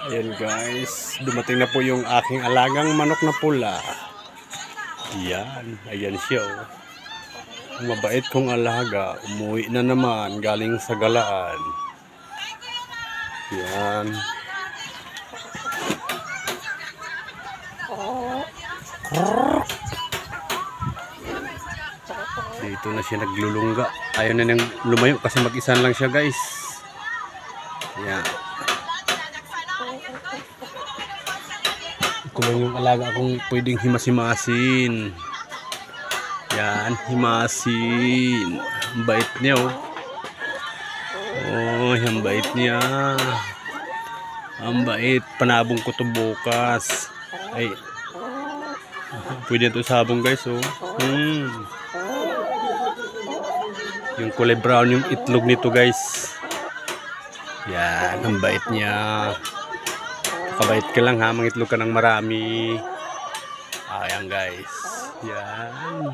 Ayan guys, dumating na po yung aking alagang manok na pula. Yan, ayan siya oh. Mabait kong alaga, umuwi na naman galing sa galaan. Yan. Dito na siya naglulungga. Ayaw na nang lumayo kasi mag-isa lang siya guys. Yan. Ito lang yung alaga akong pwedeng himas-himasin. Yan, himasin. Ang bait niya oh. Oh, ang bait niya. Ang bait. Panabong ko to bukas. Ay. Pwede ito sabong guys oh. Yung kulay brown yung itlog nito guys. Yan, ang bait niya. Kabait ka lang ha, mangitlog ka ng marami. Ayan guys. Yan.